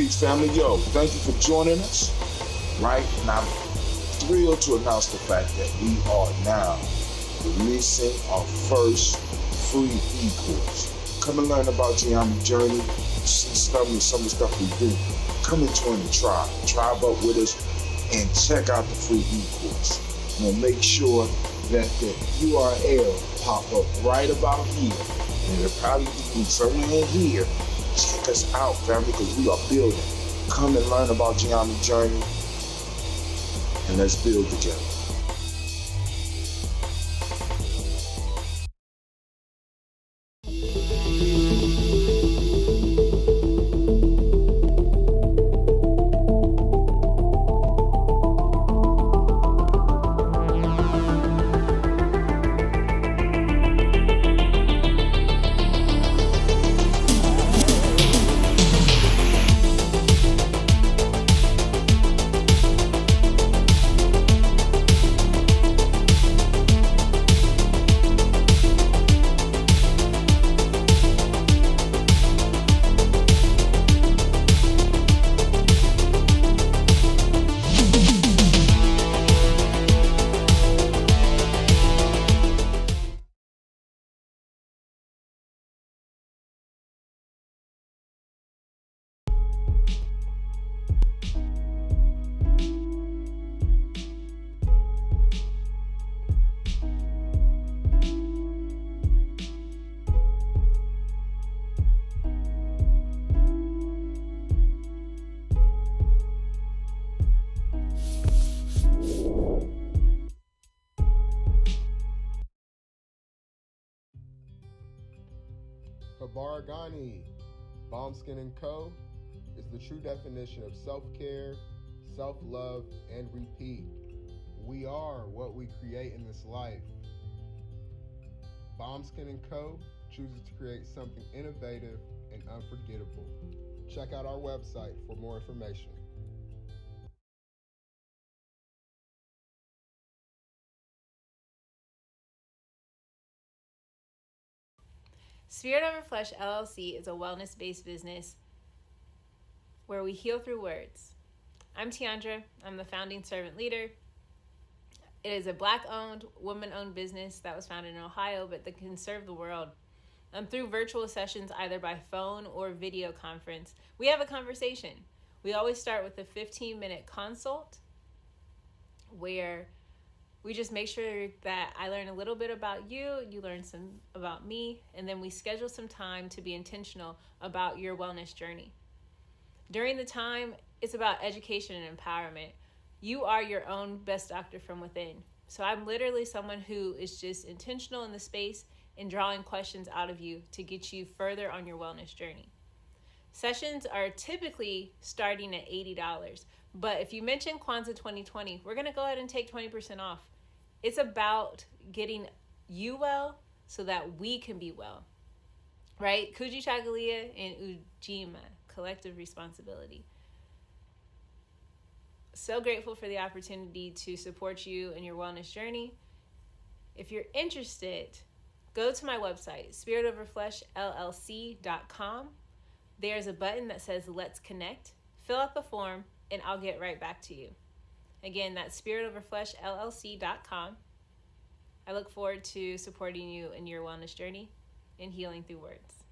Peace, family. Yo, thank you for joining us. Right? And I'm thrilled to announce the fact that we are now releasing our first free e-course. Come and learn about Geometry Journey, see some of the stuff we do. Come and join the tribe. Tribe up with us and check out the free e-course. We'll make sure that the URL pop up right about here. And it'll probably be somewhere in here. Check us out, family, because we are building. Come and learn about Geometry Journey, and let's build together. Kujichagulia, Bombskin & Co. is the true definition of self-care, self-love, and repeat. We are what we create in this life. Bombskin & Co. chooses to create something innovative and unforgettable. Check out our website for more information. Spirit Over Flesh LLC is a wellness-based business where we heal through words. I'm Tiandra. I'm the founding servant leader. It is a Black-owned, woman-owned business that was founded in Ohio, but that can serve the world. Through virtual sessions, either by phone or video conference, we have a conversation. We always start with a 15-minute consult where we just make sure that I learn a little bit about you, you learn some about me, and then we schedule some time to be intentional about your wellness journey. During the time, it's about education and empowerment. You are your own best doctor from within. So I'm literally someone who is just intentional in the space and drawing questions out of you to get you further on your wellness journey. Sessions are typically starting at $80, but if you mention Kwanzaa 2020, we're gonna go ahead and take 20% off. It's about getting you well so that we can be well, right? Kujichagulia and Ujima, collective responsibility. So grateful for the opportunity to support you in your wellness journey. If you're interested, go to my website, spiritoverfleshllc.com. There's a button that says Let's Connect. Fill out the form and I'll get right back to you. Again, that's spiritoverfleshllc.com. I look forward to supporting you in your wellness journey and healing through words.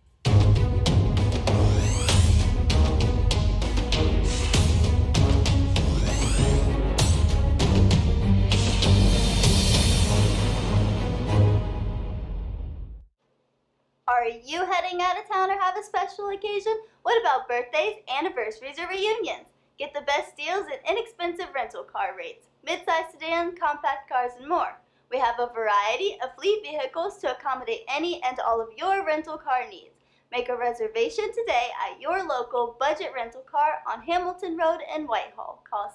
Are you heading out of town or have a special occasion? What about birthdays, anniversaries, or reunions? Get the best deals and inexpensive rental car rates, mid-size sedan, compact cars, and more. We have a variety of fleet vehicles to accommodate any and all of your rental car needs. Make a reservation today at your local budget rental car on Hamilton Road in Whitehall. Call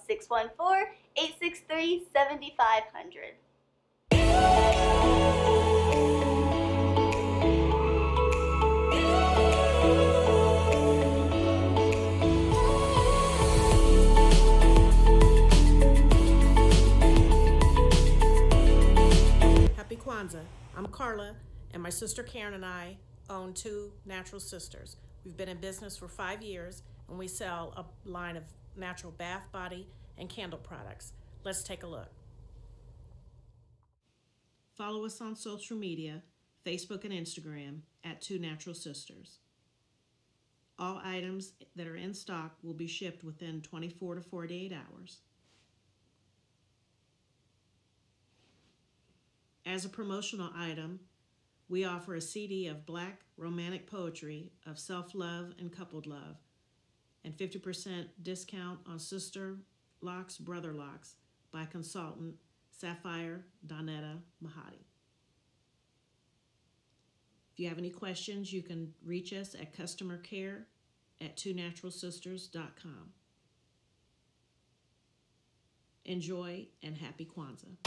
614-863-7500. Happy Kwanzaa. I'm Carla, and my sister Karen and I own Two Natural Sisters. We've been in business for 5 years, and we sell a line of natural bath, body, and candle products. Let's take a look. Follow us on social media, Facebook and Instagram, at Two Natural Sisters. All items that are in stock will be shipped within 24 to 48 hours. As a promotional item, we offer a CD of Black romantic poetry of self-love and coupled love, and 50% discount on Sister Locks, Brother Locks by consultant Sapphire Donetta Mahadi. If you have any questions, you can reach us at customercare@twonaturalsisters.com. Enjoy and happy Kwanzaa.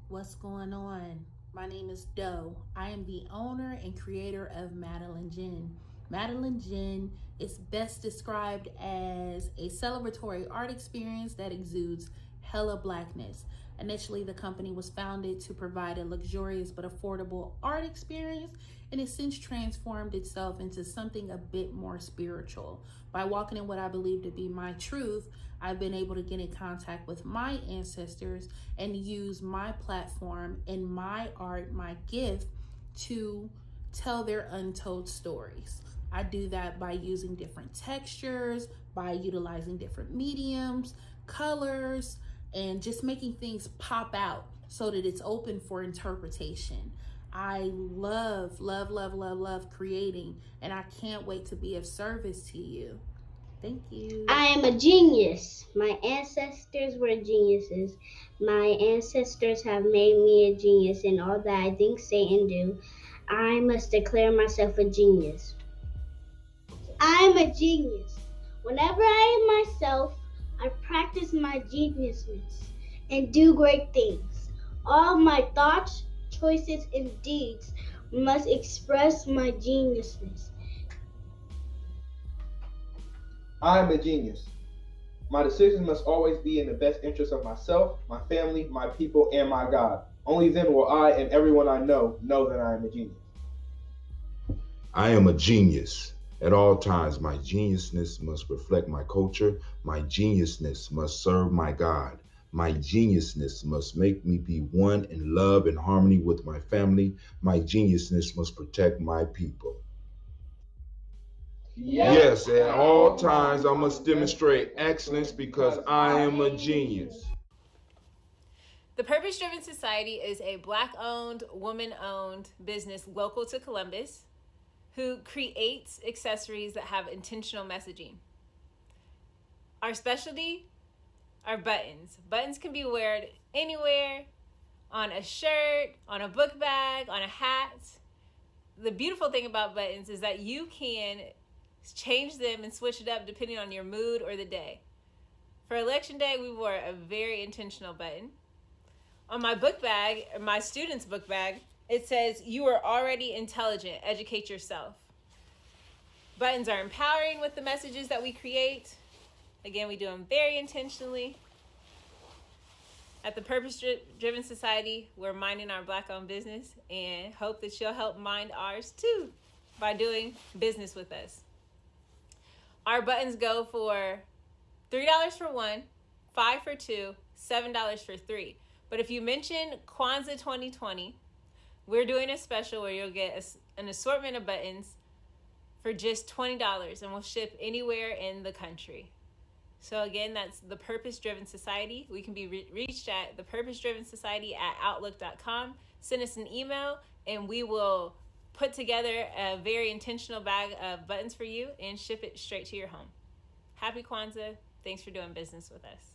What's going on? My name is Doe. I am the owner and creator of Madeline Gin. Madeline Gin is best described as a celebratory art experience that exudes hella blackness. Initially, the company was founded to provide a luxurious but affordable art experience, and has since transformed itself into something a bit more spiritual. By walking in what I believe to be my truth, I've been able to get in contact with my ancestors and use my platform and my art, my gift, to tell their untold stories. I do that by using different textures, by utilizing different mediums, colors, and just making things pop out so that it's open for interpretation. I love creating, and I can't wait to be of service to you. Thank you. I am a genius. My ancestors were geniuses. My ancestors have made me a genius in all that I think, say, and do. I must declare myself a genius. I am a genius. Whenever I am myself, I practice my geniusness and do great things. All my thoughts, choices, and deeds must express my geniusness. I am a genius. My decisions must always be in the best interest of myself, my family, my people, and my God. Only then will I and everyone I know that I am a genius. I am a genius. At all times, my geniusness must reflect my culture. My geniusness must serve my God. My geniusness must make me be one in love and harmony with my family. My geniusness must protect my people. Yes, at all times I must demonstrate excellence because I am a genius. The Purpose Driven Society is a Black-owned, woman-owned business local to Columbus who creates accessories that have intentional messaging. Our specialty are buttons. Buttons can be worn anywhere, on a shirt, on a book bag, on a hat. The beautiful thing about buttons is that you can change them and switch it up depending on your mood or the day. For election day, we wore a very intentional button. On my book bag, my student's book bag, it says, "You are already intelligent, educate yourself." Buttons are empowering with the messages that we create. Again, we do them very intentionally. At the Purpose Driven Society, we're minding our Black-owned business and hope that you'll help mind ours too by doing business with us. Our buttons go for $3 for one, $5 for two, $7 for three. But if you mention Kwanzaa 2020, we're doing a special where you'll get an assortment of buttons for just $20, and we'll ship anywhere in the country. So again, that's the Purpose Driven Society. We can be reached at thepurposedrivensociety@outlook.com. Send us an email, and we will put together a very intentional bag of buttons for you and ship it straight to your home. Happy Kwanzaa. Thanks for doing business with us.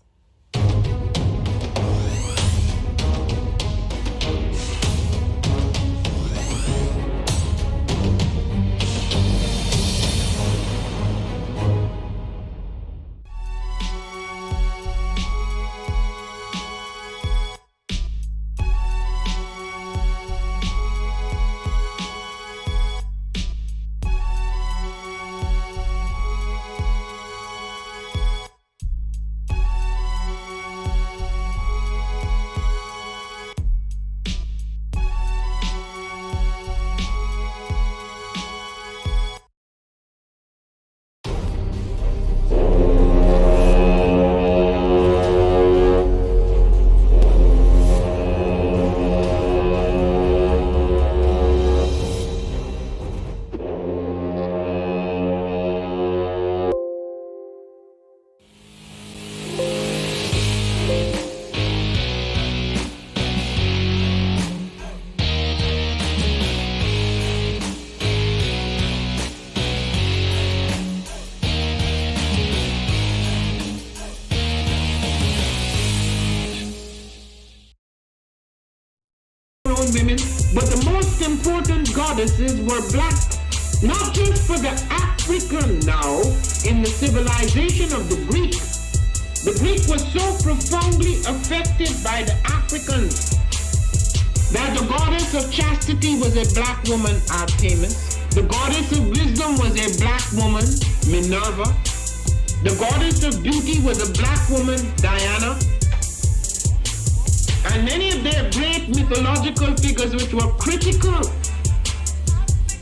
goddesses were black, not just for the African now in the civilization of the Greek. The Greek was so profoundly affected by the Africans that the goddess of chastity was a black woman, Artemis. The goddess of wisdom was a black woman, Minerva. The goddess of beauty was a black woman, Diana. And many of their great mythological figures which were critical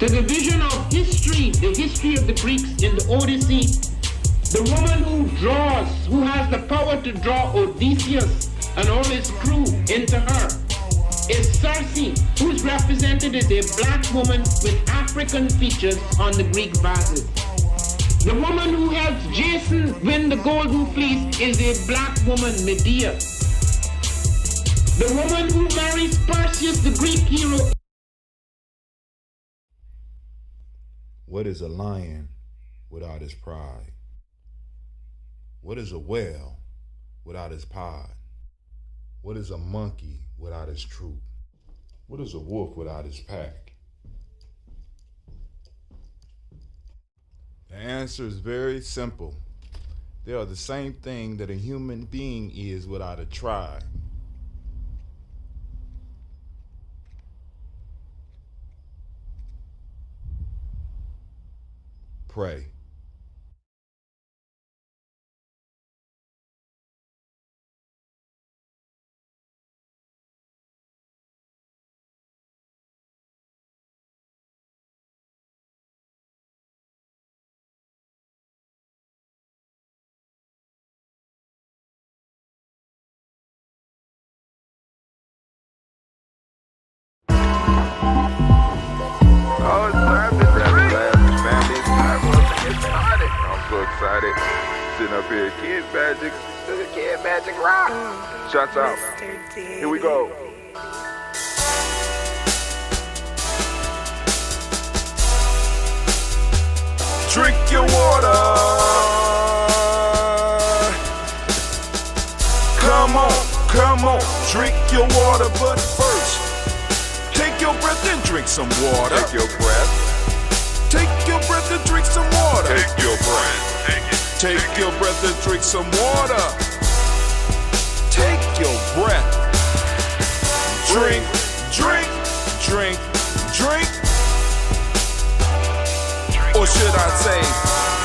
to the vision of history, the history of the Greeks in the Odyssey. The woman who has the power to draw Odysseus and all his crew into her is Circe, who is represented as a black woman with African features on the Greek vases. The woman who helps Jason win the Golden Fleece is a black woman, Medea. The woman who marries Perseus, the Greek hero. What is a lion without his pride? What is a whale without his pod? What is a monkey without his troop? What is a wolf without his pack? The answer is very simple. They are the same thing that a human being is without a tribe. Pray. Excited. Sitting up here, Kid Magic Rock. Shouts out. Here we go. Drink your water. Come on, drink your water, but first, take your breath and drink some water. Take your breath. Take your breath and drink some water. Take your breath. Take your breath and drink some water. Take your breath. Drink, drink, drink, drink. Or should I say,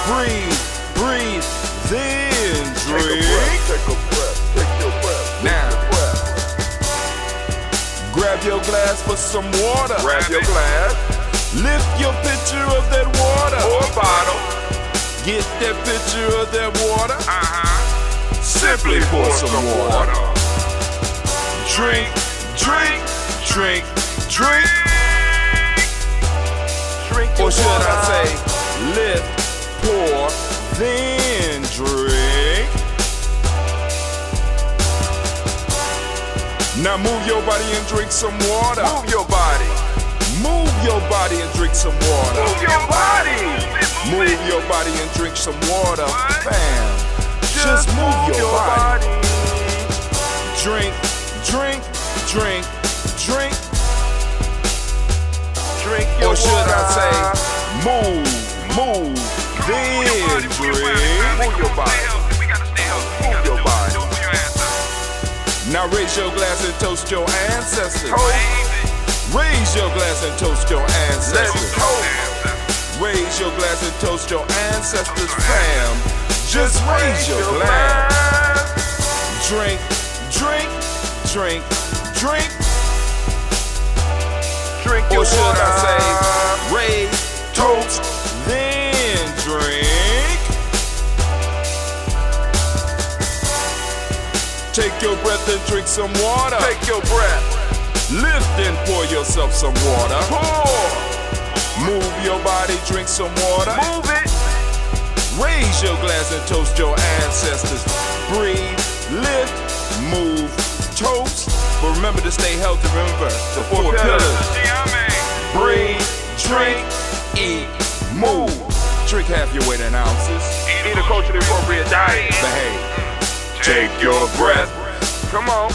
breathe, then drink. Take a breath, take your breath. Now, grab your glass for some water. Grab your glass. Lift your pitcher of that water. Or bottle. Get that pitcher of that water. Simply pour some water. Drink, drink, drink, drink. Or should I say, lift, pour, then drink. Now move your body and drink some water. Move your body. Move your body and drink some water. Move your body. Move your body and drink some water. Bam. Just move your body. Drink, drink, drink, drink. Drink your water. Or should I say, move, then drink. Move your body. Move your body. Now raise your glass and toast your ancestors. Raise your glass and toast your ancestors. Raise your glass and toast your ancestors, fam. Just raise your glass. Drink, drink, drink, drink. Drink your water. Or should I say, raise, toast, then drink. Take your breath and drink some water. Take your breath. Lift and pour yourself some water. Pour. Move your body, drink some water. Move it. Raise your glass and toast your ancestors. Breathe, lift, move, toast. But remember to stay healthy. Remember the four pillars. Breathe, drink, eat, move. Drink half your weight in ounces. Eat a culturally appropriate diet. Behave. Take your breath. Come on.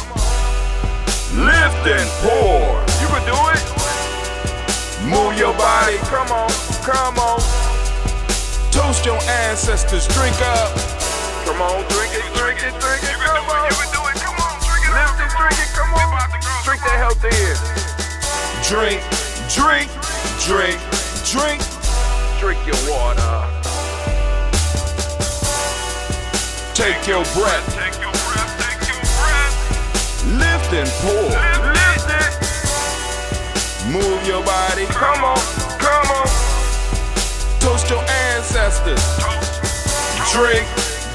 Lift and pour. You can do it. Move your body, come on, come on. Toast your ancestors, drink up. Come on, drink it, drink it, drink it, come on. You can do it, come on, drink it. Lift it, drink it, come on. Drink that healthy air. Drink, drink, drink, drink. Drink your water. Take your breath. Take your breath, take your breath. Lift and pour. Lift it. Move your body. Come on, come on. Toast your ancestors. Drink,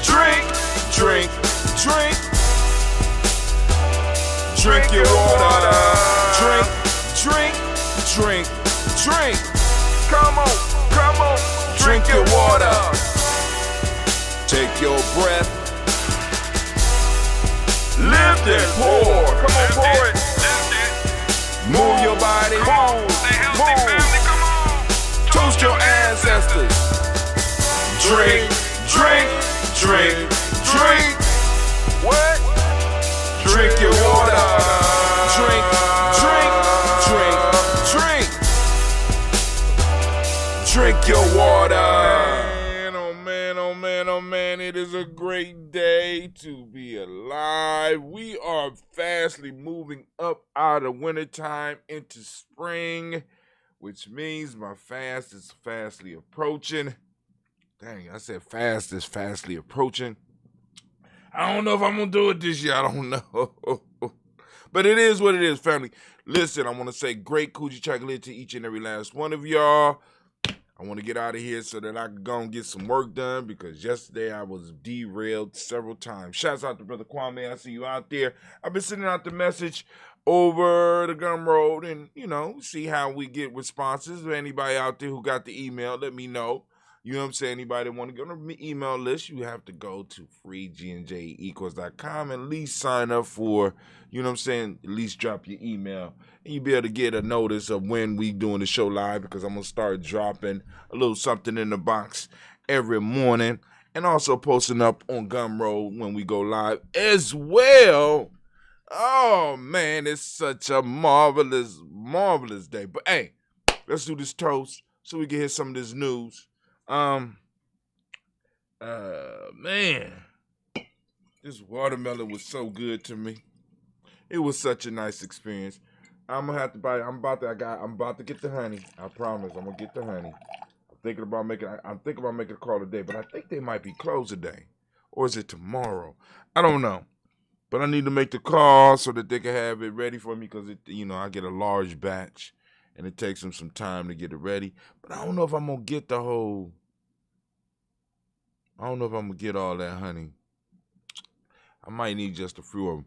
drink, drink, drink. Drink your water. Drink, drink, drink, drink. Come on, come on. Drink your water. Take your breath. Lift and pour. Come on, pour it. Move your body. Move. Toast your ancestors. Drink, drink, drink, drink. What? Drink your water. Drink, drink, drink, drink. Drink your water. Oh man, it is a great day to be alive. We are fastly moving up out of wintertime into spring, which means my fast is fastly approaching. Dang, I said fast is fastly approaching. I don't know if I'm going to do it this year. I don't know. But it is what it is, family. Listen, I want to say great Kujichagulia to each and every last one of y'all. I want to get out of here so that I can go and get some work done because yesterday I was derailed several times. Shouts out to Brother Kwame. I see you out there. I've been sending out the message over the Gumroad and, see how we get responses. If anybody out there who got the email, let me know. You know what I'm saying? Anybody want to go on the email list, you have to go to freegnjequals.com and at least sign up for, at least drop your email. And you'll be able to get a notice of when we doing the show live because I'm going to start dropping a little something in the box every morning and also posting up on Gumroad when we go live as well. Oh, man, it's such a marvelous, marvelous day. But, hey, let's do this toast so we can hear some of this news. Man, this watermelon was so good to me. It was such a nice experience. I'm about to get the honey. I promise, I'm gonna get the honey. I'm thinking about making a call today, but I think they might be closed today, or is it tomorrow? I don't know, but I need to make the call so that they can have it ready for me because I get a large batch, and it takes them some time to get it ready. But I don't know if I'm gonna get all that honey. I might need just a few of them.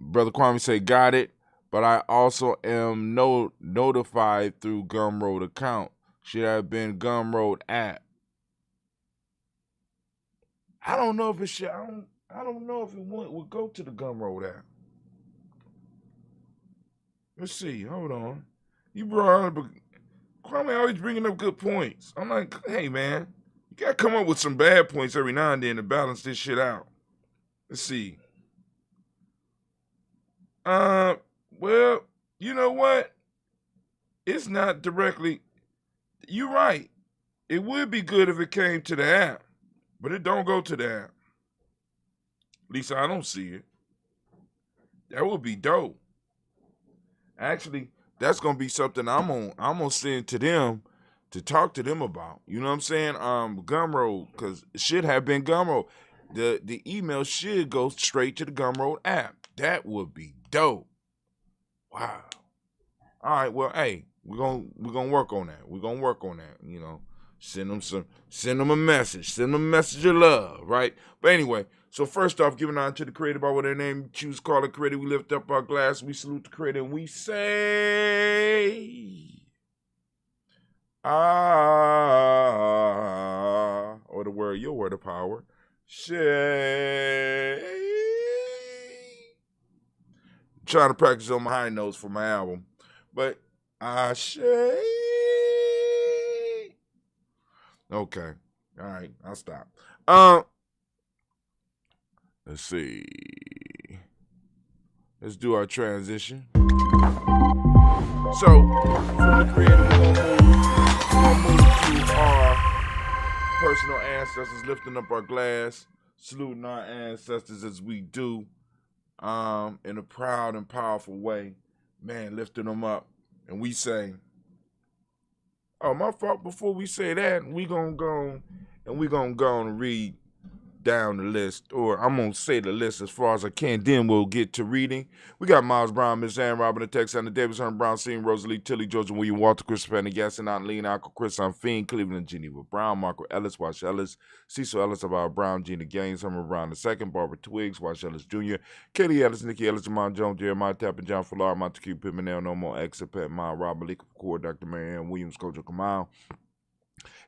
Brother Kwame say, got it, but I also am notified through Gumroad account. Should have been Gumroad app. I don't know if it should. I don't know if it would go to the Gumroad app. Let's see. Hold on. You brought up, Kwame always bringing up good points. I'm like, hey, man. You got to come up with some bad points every now and then to balance this shit out. Let's see. Well, you know what? It's not directly. You're right. It would be good if it came to the app, but it don't go to the app. At least I don't see it. That would be dope. Actually, that's gonna be something I'm gonna send to them to talk to them about. You know what I'm saying? Gumroad, because it should have been Gumroad. The email should go straight to the Gumroad app. That would be dope. Wow. All right, well, hey, we're gonna work on that. We're gonna work on that. Send them a message. Send them a message of love, right? But anyway, so first off, giving on to the Creator by what their name choose, call it Creator. We lift up our glass, we salute the Creator, and we say, or the word, your word of power, say. I'm trying to practice on my high notes for my album, but I say. Okay. All right. I'll stop. Let's see. Let's do our transition. So, from the creator, we're gonna move to our personal ancestors, lifting up our glass, saluting our ancestors as we do, in a proud and powerful way. Man, lifting them up. And we say, oh, my fault. Before we say that, we gonna go and read down the list, or I'm gonna say the list as far as I can. Then we'll get to reading. We got Miles Brown, Miss Ann Robin, the Tex, and the Davis, Herman Brown, Sean, Rosalie, Tilly, Georgia, William Walter, Christopher, and Gaston, Aunt Lean, Uncle Chris, I'm Fiend, Cleveland, Geneva Brown, Marco Ellis, Wash Ellis, Cecil Ellis, about Brown, Gina Gaines, Herman Brown II, Barbara Twiggs, Wash Ellis Jr., Katie Ellis, Nikki Ellis, Jamon Jones, Jeremiah Tappan, John Fuller, Montague Pittman, No More, Exit, Mile, Rob Malik, Core, Dr. Mary Ann Williams, Kojo Kamal,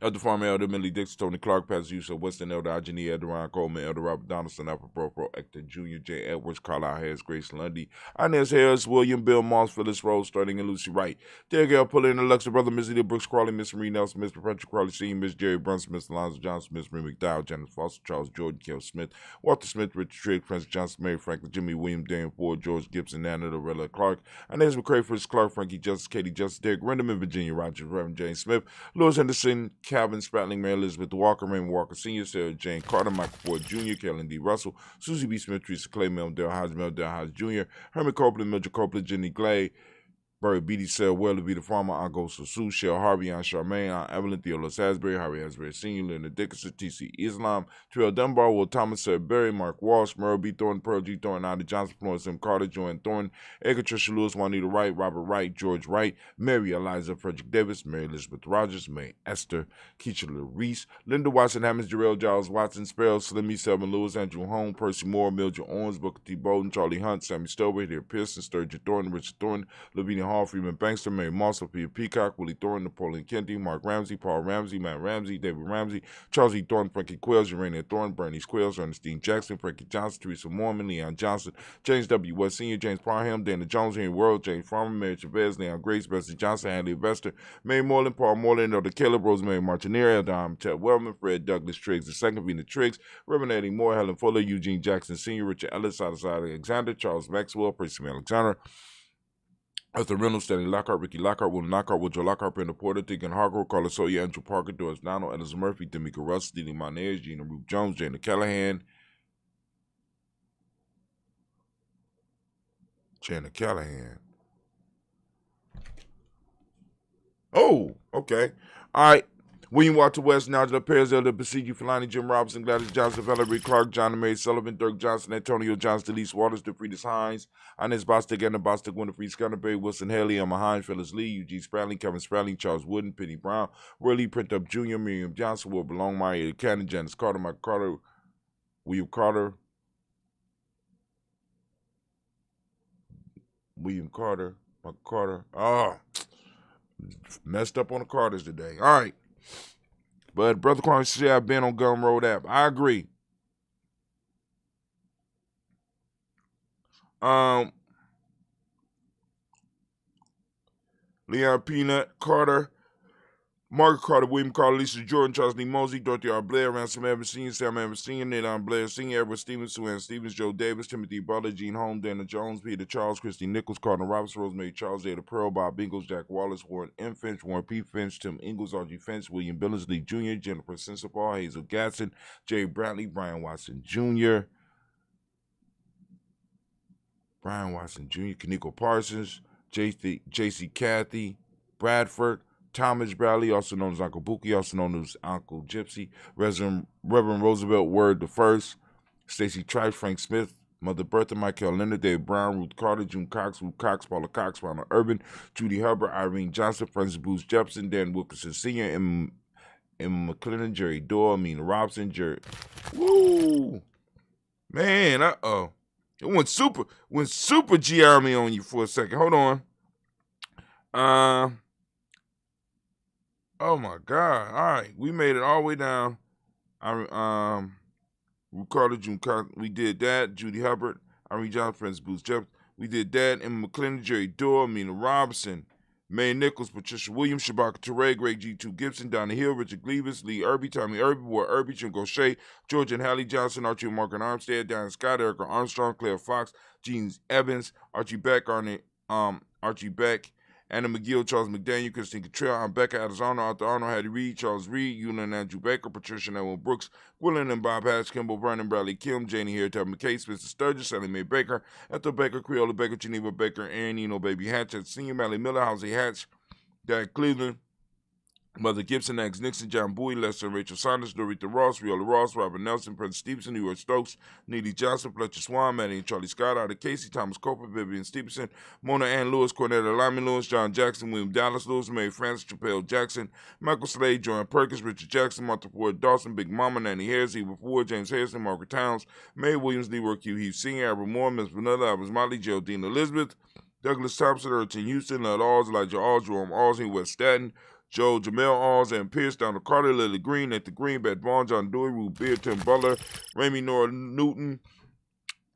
Elder Farmer, Elder Millie Dixon, Tony Clark, Pastor Yusuf Weston, Elder Agenie, Elder Ron Coleman, Elder Robert Donaldson, Alpha Pro, Hector Jr., J. Edwards, Carlisle Harris, Grace Lundy, Inez Harris, William, Bill Moss, Phyllis Rose, Starting and Lucy Wright, Dear Gail Pullin, Alexa Brother, Miss Edith Brooks Crawley, Miss Marie Nelson, Miss Perpetua Crawley Senior, Miss Jerry Brunson, Miss Alonzo Johnson, Miss Marie McDowell, Janice Foster, Charles Jordan, Kel Smith, Walter Smith, Richard Trigg, Francis Johnson, Mary Franklin, Jimmy William, Dan Ford, George Gibson, Nana Lorella Clark, Inez McCray, Fritz Clark, Frankie Justice, Katie Justice, Derek Renderman, Virginia Rogers, Reverend James Smith, Louis Henderson, Calvin Spratling, Mary Elizabeth Walker, Raymond Walker Sr., Sarah Jane Carter, Michael Ford Jr., Kellen D. Russell, Susie B. Smith, Teresa Clay, Mel Dale Hodge Jr., Herman Copeland, Mildred Copeland, Jenny Glade, Barry Beatty, Sarah Weller, Vita Farmer, Aunt Ghost Sue, Shell Harvey, Aunt Charmaine, Aunt Evelyn, Theolos Asbury, Harry Asbury Sr., Leonard Dickinson, T.C. Islam, Terrell Dunbar, Will Thomas, Sarah Berry, Mark Walsh, Merle B. Thornton, Pearl G. Thornton, Ida Johnson, Florence M. Carter, Joanne Thornton, Edgar Trisha Lewis, Juanita Wright, Robert Wright, George Wright, Mary Eliza, Frederick Davis, Mary Elizabeth Rogers, May Esther, Keisha Reese, Linda Watson, Hammonds, Jarrell Giles, Watson, Sparrow, Slimmy, Selman Lewis, Andrew Holmes, Percy Moore, Mildred Owens, Booker T. Bowden, Charlie Hunt, Sammy Stover, Dear Pearson, Sturgeon Thornton, Richard Thornton, Lavinia Hall, Freeman Bankster, Mary Moss, Sophia Peacock, Willie Thornton, Napoleon Kennedy, Mark Ramsey, Paul Ramsey, Matt Ramsey, David Ramsey, Charles E. Thornton, Frankie Quills, Urania Thornton, Bernice Quills, Ernestine Jackson, Frankie Johnson, Teresa Mormon, Leon Johnson, James W. West Sr., James Parham, Dana Jones, Henry World, James Farmer, Mary Chavez, Leon Grace, Bessie Johnson, Andy Vester, Mary Moreland, Paul Moreland, Elder Caleb, Rosemary Martineer, Elder Chet Wellman, Fred Douglas Triggs, the second Vina Triggs, Reverend Eddie Moore, Helen Fuller, Eugene Jackson Sr., Richard Ellis, Alexander, Charles Maxwell, Percy Alexander, Arthur Reynolds, Stanley Lockhart, Ricky Lockhart, William Lockhart, Woodrow Lockhart, Brenda Porter, Deacon Hargrove, Carlos Sawyer, Andrew Parker, Doris Donald, Ellis Murphy, Demika Russ, Didi Monez, Gina Ruth Jones, Jana Callahan, Oh, okay. All right. William Walter West, Nigel Perez, Elder Basigi, Filani, Jim Robinson, Gladys Johnson, Valerie Clark, John and Mary Sullivan, Dirk Johnson, Antonio Johnson, Delise Waters, DeFriedis Hines, Inez Bostic, Anna Bostic, Winifred Scunterberry, Wilson Haley, Emma Hines, Phyllis Lee, Eugene Spradling, Kevin Spradling, Charles Wooden, Penny Brown, Worley Print Up Jr., Miriam Johnson, Will Belong, Maya Cannon, Janice Carter, Mike Carter, William Carter, Mike Carter. Oh, messed up on the Carters today. All right. But Brother Kwame said I've been on Gumroad app. I agree. Leon Peanut, Carter, Margaret Carter, William Carter, Lisa Jordan, Charles Lee Mosey, Dorothy R. Blair, Ransom Evans Sr., Sam Evans Sr., Nathan Blair Sr., Edward Stevens, Suann Stevens, Joe Davis, Timothy Butler, Gene Holmes, Dana Jones, Peter Charles, Christy Nichols, Cardinal Roberts, Rosemary Charles, Ada Pearl, Bob Ingles, Jack Wallace, Warren M. Finch, Warren P. Finch, Tim Ingles, R.G. Finch, William Billingsley Jr., Jennifer Sensabaugh, Hazel Gatson, Jay Bradley, Brian Watson Jr., Kaniko Parsons, J.C. Cathy, Bradford, Thomas Bradley, also known as Uncle Buki, also known as Uncle Gypsy, Reverend Roosevelt Word the First, Stacy Trice, Frank Smith, Mother Bertha, Michael Leonard, Dave Brown, Ruth Carter, June Cox, Ruth Cox, Paula Cox, Ronald Urban, Judy Hubbard, Irene Johnson, Francis Booth Jefferson, Dan Wilkinson Sr., Emma McClellan, Jerry Doyle, Amina Robson, Jerry. Woo! Man, It went super G Army on you for a second. Hold on. Oh my God. All right. We made it all the way down. Ricardo June Cox, we did that. Judy Hubbard, Irene Johnson, Francis Booth Jefferson. We did that. Emma McClellan, Jerry Doyle, Mina Robinson, May Nichols, Patricia Williams, Shabaka Teray, Greg G2 Gibson, Donna Hill, Richard Gleavis, Lee Irby, Tommy Irby, Ward Irby, Jim Gaucher, George and Hallie Johnson, Archie and Margaret Armstead, Diane Scott, Erica Armstrong, Claire Fox, Jean Evans, Archie Beck, Archie Beck, Anna McGill, Charles McDaniel, Christine Cottrell, Becca Adams Arnold, Arthur Arnold, Hattie Reed, Charles Reed, Eulin and Andrew Baker, Patricia and Ewan Brooks, Gwilyn and Bob Hatch, Kimball Vernon, Bradley Kim, Janie Hare, Tabitha McKay, Spencer Sturgis, Sally Mae Baker, Ethel Baker, Creola Baker, Geneva Baker, Aaron Eno Baby Hatch, Senior Mally Miller, Halsey Hatch, Dad Cleveland, Mother Gibson, X Nixon, John Bowie, Lester and Rachel Saunders, Dorita Ross, Viola Ross, Robert Nelson, Prince Stevenson, New York Stokes, Neely Johnson, Fletcher Swan, Maddie and Charlie Scott, Ida Casey, Thomas Coper, Vivian Stevenson, Mona Ann Lewis, Cornetta Lyman Lewis, John Jackson, William Dallas Lewis, Mary Frances, Chappelle Jackson, Michael Slade, Joanne Perkins, Richard Jackson, Martha Ford Dawson, Big Mama, Nanny Harris, Eva Ford, James Harrison, Margaret Towns, Mae Williams, Leroy Q. Heath Sr., Albert Moore, Miss Vanilla, Albert Motley, Geraldine Elizabeth, Douglas Thompson, Erton Houston, Lud Alls, Elijah Alls, Jerome Alls, West Staten, Joe Jamel Alls, and Pierce, Donald Carter, Lily Green, Nathan Green, Beth Vaughn, John Dewey, Ruth Beard, Tim Butler, Ramey Nora Newton,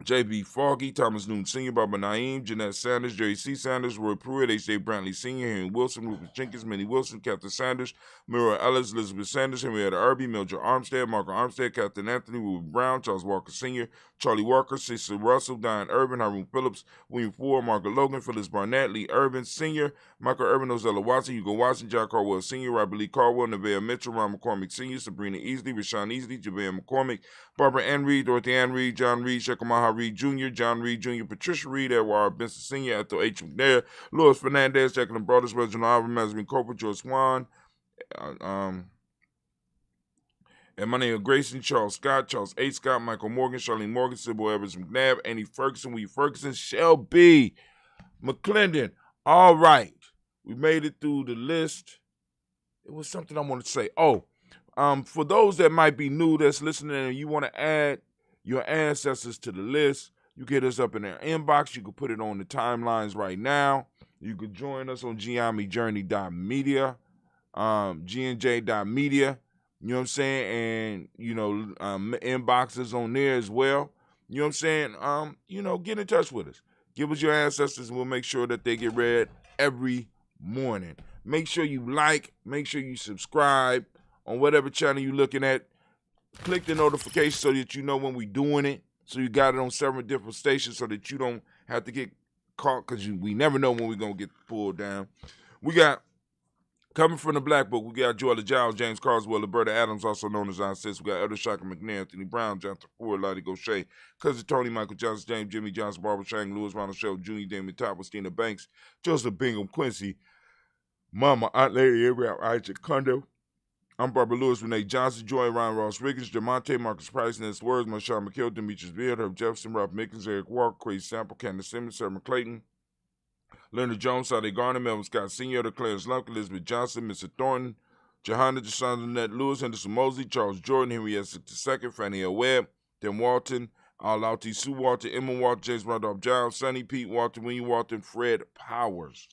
J.B. Foggy, Thomas Newton Sr., Barbara Naeem, Jeanette Sanders, Jerry C. Sanders, Roy Pruitt, H.J. Brantley Sr., Henry Wilson, Rufus Jenkins, Minnie Wilson, Captain Sanders, Mira Ellis, Elizabeth Sanders, Henrietta Irby, Mildred Armstead, Margaret Armstead, Captain Anthony, Ruben Brown, Charles Walker Sr., Charlie Walker, Cecil Russell, Diane Urban, Haroon Phillips, William Ford, Margaret Logan, Phyllis Barnett, Lee Urban Sr., Michael Urban, Ozella Watson, Hugo Watson, John Carwell Sr., Robert Lee Carwell, Nevaeh Mitchell, Ron McCormick Sr., Sabrina Easley, Rashawn Easley, Javea McCormick, Barbara Ann Reed, Dorothy Ann Reed, John Reed, Shekamaha Reed Jr., John Reed Jr., Patricia Reed, Edward Benson Sr., Ethel H. McNair, Louis Fernandez, Jacqueline Brothers, Reginald Alvin, Mazarin Cooper, George Swan, Emmanuel Grayson, Charles Scott, Charles H. Scott, Michael Morgan, Charlene Morgan, Sybil Evans McNabb, Annie Ferguson, Willie Ferguson, Shelby McClendon. All right. We made it through the list. It was something I wanted to say. For those that might be new that's listening and you want to add your ancestors to the list, you get us up in their inbox. You can put it on the timelines right now. You can join us on GIMEjourney.media, GNJ.media. You know what I'm saying? And, inboxes on there as well. You know what I'm saying? Get in touch with us. Give us your ancestors and we'll make sure that they get read every morning. Make sure you like, make sure you subscribe on whatever channel you're looking at. Click the notification so that you know when we're doing it. So you got it on several different stations so that you don't have to get caught because we never know when we're going to get pulled down. We got, coming from the Black Book, we got Joella Giles, James Carswell, Roberta Adams, also known as Aunt Sis. We got Elder Shaka McNair, Anthony Brown, Jonathan Ford, Lottie Gaucher, Cousin Tony, Michael Johnson, James, Jimmy Johnson, Barbara Chang, Lewis Ronald Shell, Jr., Damon Top, Stina Banks, Joseph Bingham, Quincy, Mama, Aunt Lady Abraham, Isaac Kondo. I'm Barbara Lewis, Renee Johnson, Joy, Ryan Ross Riggins, Jamonte, Marcus Price, Ness Words, Marshawn McHale, Demetrius Beard, Herb Jefferson, Ralph Mickens, Eric Walker, Crazy Sample, Candace Simmons, Sarah McClayton, Leonard Jones, Sade Garner, Melvin Scott Sr., the Clarence Lunk, Elizabeth Johnson, Mr. Thornton, Johanna DeSandra Nett Lewis, Henderson Mosley, Charles Jordan, Henry S. II, Fannie L. Webb, Tim Walton, Alauti Sue Walton, Emma Walton, James Randolph Giles, Sonny Pete Walton, William Walton, Fred Powers,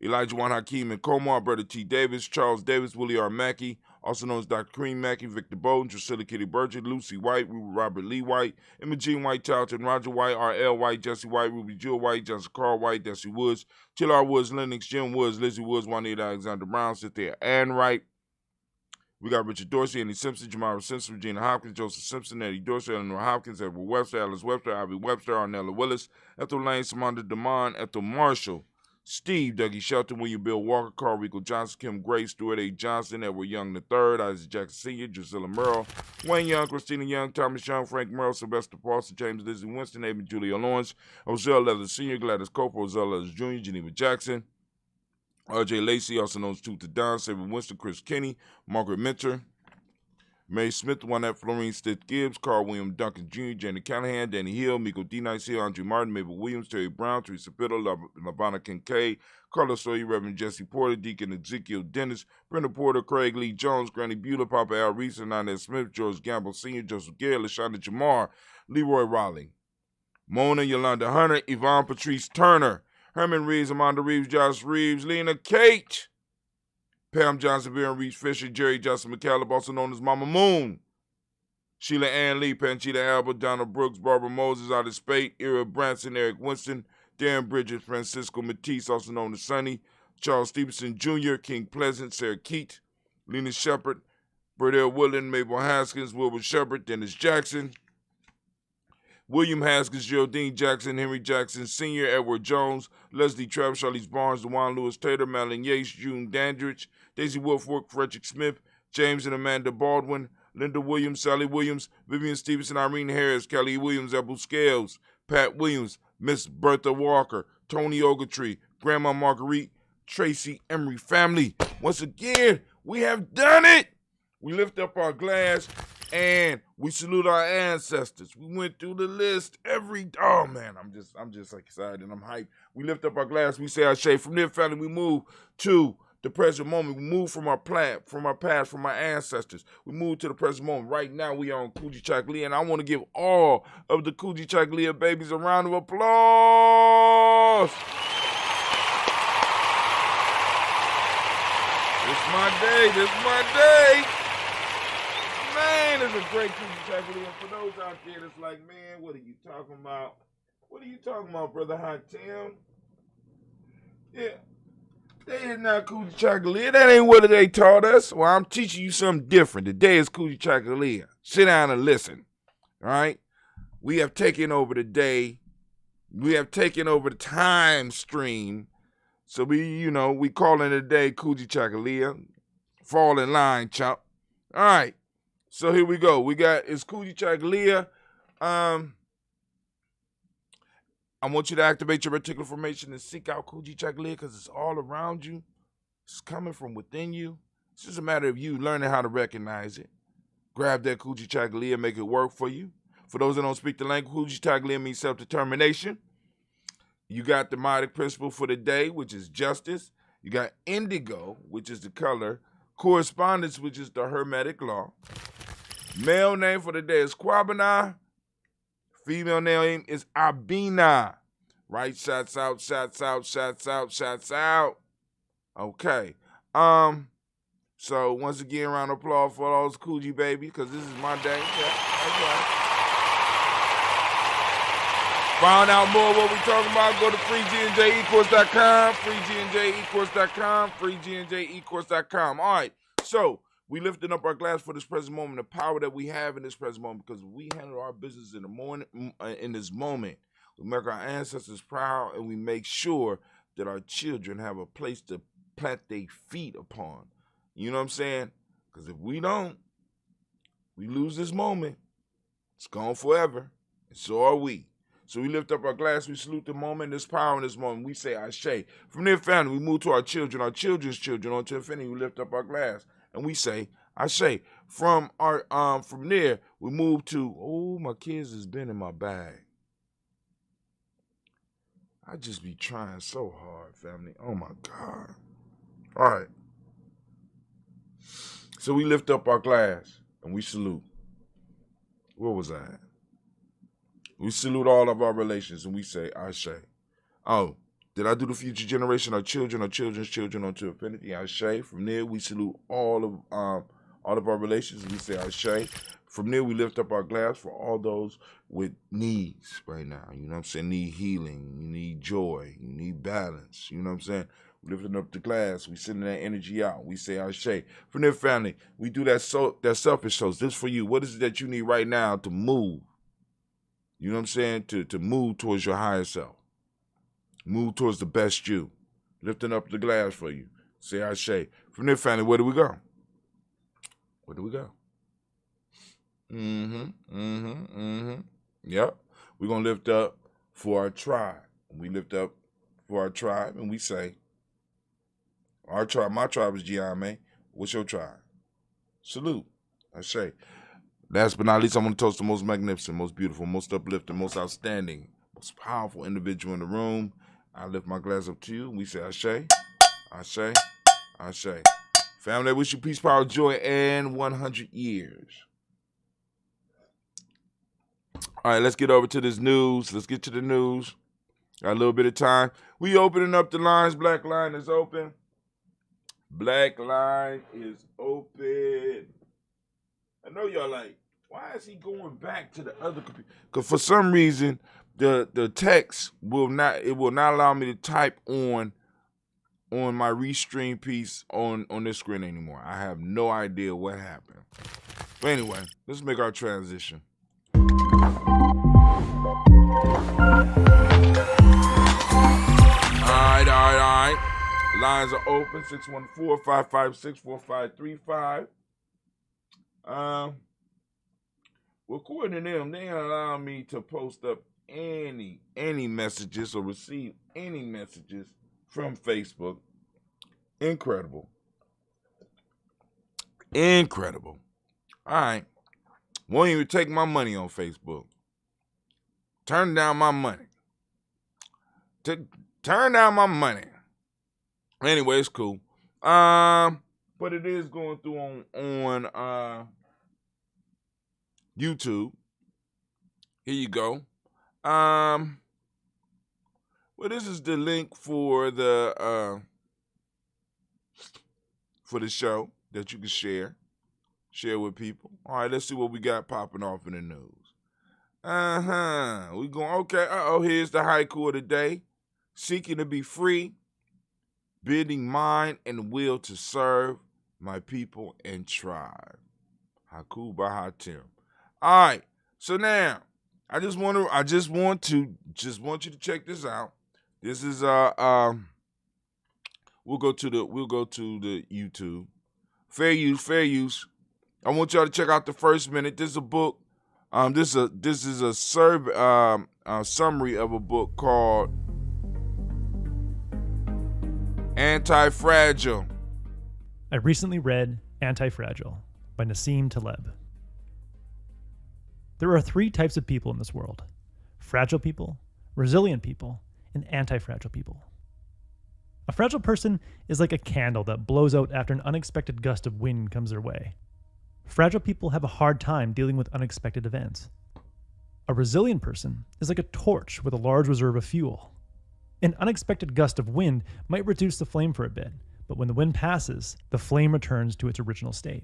Elijah Juan Hakeem and Comar, Brother T. Davis, Charles Davis, Willie R. Mackey, also known as Dr. Cream Mackey, Victor Bowden, Drusilla Kitty Burgett, Lucy White, Robert Lee White, Imogene White, Charlton, Roger White, R.L. White, Jesse White, Ruby Jewel White, Johnson Carl White, Desi Woods, Chillar Woods, Lennox, Jim Woods, Lizzie Woods, Juanita Alexander Brown, Cynthia Ann Wright. We got Richard Dorsey, Andy Simpson, Jamara Simpson, Regina Hopkins, Joseph Simpson, Eddie Dorsey, Eleanor Hopkins, Edward Webster, Alice Webster, Ivy Webster, Arnella Willis, Ethel Lane, Samantha Damon, Ethel Marshall, Steve, Dougie Shelton, William Bill Walker, Carl Rico Johnson, Kim Gray, Stuart A. Johnson, Edward Young III, Isaac Jackson Sr., Drusilla Merle, Wayne Young, Christina Young, Thomas Young, Frank Merle, Sylvester Paulson, James Lizzie Winston, Amy Julia Lawrence, Ozell Leather Sr., Gladys Coper, Ozell Leather Jr., Geneva Jackson, R.J. Lacey, also known as Tooth to Don, Saber Winston, Chris Kinney, Margaret Minter, Mary Smith, Juanette Florine Stith Gibbs, Carl William Duncan Jr., Jenny Callahan, Danny Hill, Miko D. Nice Hill, Andrew Martin, Mabel Williams, Terry Brown, Teresa Biddle, Lavonna Kincaid, Carlos Sawyer, Reverend Jesse Porter, Deacon Ezekiel Dennis, Brenda Porter, Craig Lee Jones, Granny Beulah, Papa Al Reese, Inez Smith, George Gamble Sr., Joseph Gare, LaShonda Jamar, Leroy Raleigh, Mona Yolanda Hunter, Yvonne Patrice Turner, Herman Reeves, Amanda Reeves, Josh Reeves, Lena Kate, Pam Johnson, Baron Reese Fisher, Jerry Johnson McCallum, also known as Mama Moon, Sheila Ann Lee, Panchita Albert, Donald Brooks, Barbara Moses, Otis Spate, Ira Branson, Eric Winston, Darren Bridges, Francisco Matisse, also known as Sonny, Charles Stevenson Jr., King Pleasant, Sarah Keat, Lena Shepard, Burdell Woodland, Mabel Haskins, Wilbur Shepard, Dennis Jackson, William Haskins, Geraldine Jackson, Henry Jackson Sr., Edward Jones, Leslie Travis, Charlize Barnes, DeJuan Lewis Taylor, Madeline Yates, June Dandridge, Daisy Wolfwork, Frederick Smith, James and Amanda Baldwin, Linda Williams, Sally Williams, Vivian Stevenson, Irene Harris, Kelly Williams, Ebu Scales, Pat Williams, Miss Bertha Walker, Tony Ogletree, Grandma Marguerite, Tracy Emery family. Once again, we have done it. We lift up our glass and we salute our ancestors. We went through the list oh man, I'm just excited and I'm hyped. We lift up our glass, we say our shade. From there, family, we move to the present moment. We move from our past, from our ancestors. We move to the present moment. Right now, we are on Kujichagulia, and I want to give all of the Kujichagulia babies a round of applause. It's my day. This is my day. Man, it's a great Kujichagulia. And for those out there that's like, man, what are you talking about? What are you talking about, Brother Hot Tim? Yeah. They is not Kujichagulia. That ain't what they taught us. Well, I'm teaching you something different. Today is Kujichagulia. Sit down and listen. All right? We have taken over the day. We have taken over the time stream. So we calling it today Kujichagulia. Fall in line, chump. All right. So here we go. It's Kujichagulia. I want you to activate your reticular formation and seek out Kujichagulia because it's all around you. It's coming from within you. It's just a matter of you learning how to recognize it. Grab that Kujichagulia, make it work for you. For those that don't speak the language, Kujichagulia means self-determination. You got the Modic principle for the day, which is justice. You got indigo, which is the color. Correspondence, which is the Hermetic law. Male name for the day is Kwabena. Female name is Abina. Right? Shots out, shots out, shots out, shots out. Okay. So once again, round of applause for those Kuji babies, because this is my day. Yeah, that's right. Find out more what we're talking about. Go to freegnjecourse.com, freegnjecourse.com, freegnjecourse.com. All right. So we lifting up our glass for this present moment, the power that we have in this present moment, because we handle our business in this moment. We make our ancestors proud, and we make sure that our children have a place to plant their feet upon. You know what I'm saying? Because if we don't, we lose this moment. It's gone forever, and so are we. So we lift up our glass, we salute the moment, there's power in this moment. We say Ashe. From there, family, we move to our children, our children's children, on to infinity. We lift up our glass. And we say, Ashe. From there, we move to, oh, my kids has been in my bag. I just be trying so hard, family. Oh, my God. All right. So we lift up our glass, and we salute. Where was I at? We salute all of our relations, and we say, Ashe. Oh, did I do the future generation, our children, our children's children, onto infinity? Ashe. From there, we salute all of our relations. We say Ashe. From there, we lift up our glass for all those with needs right now. You know what I'm saying? Need healing. You need joy. You need balance. You know what I'm saying? We lifting up the glass. We sending that energy out. We say Ashe. From there, family, we do that selfish shows. This for you. What is it that you need right now to move? You know what I'm saying? To move towards your higher self. Move towards the best you. Lifting up the glass for you. Say Ashe. From there, family, where do we go? Where do we go? Yep. We're going to lift up for our tribe. We lift up for our tribe and we say, our tribe, my tribe is Giame. What's your tribe? Salute. Ashe. Last but not least, I want to toast the most magnificent, most beautiful, most uplifting, most outstanding, most powerful individual in the room. I lift my glass up to you, and we say Ashe, Ashe, Ashe. Family, I wish you peace, power, joy, and 100 years. All right, let's get over to this news. Let's get to the news. Got a little bit of time. We opening up the lines. Black line is open. Black line is open. I know y'all like, why is he going back to the other computer? Because for some reason, the text will not allow me to type on my restream piece on this screen anymore. I have no idea what happened. But anyway, let's make our transition. All right. Lines are open, 614-556-4535. According to them, they allow me to post up any messages or receive any messages from Facebook. Incredible. All right. Won't even take my money on Facebook. Turn down my money. Turn down my money. Anyway, it's cool. But it is going through on YouTube. Here you go. Well, this is the link for the show that you can share with people. All right, let's see what we got popping off in the news. We going okay. Here's the haiku of the day. Seeking to be free, building mind and will to serve my people and tribe. Haiku by Hatim. All right. So now, I just want you to check this out. This is we'll go to the YouTube. Fair use. I want y'all to check out the first minute. This is a book. This is a summary of a book called Anti-Fragile. I recently read Anti-Fragile by Nassim Taleb. There are 3 types of people in this world: fragile people, resilient people, and anti-fragile people. A fragile person is like a candle that blows out after an unexpected gust of wind comes their way. Fragile people have a hard time dealing with unexpected events. A resilient person is like a torch with a large reserve of fuel. An unexpected gust of wind might reduce the flame for a bit, but when the wind passes, the flame returns to its original state.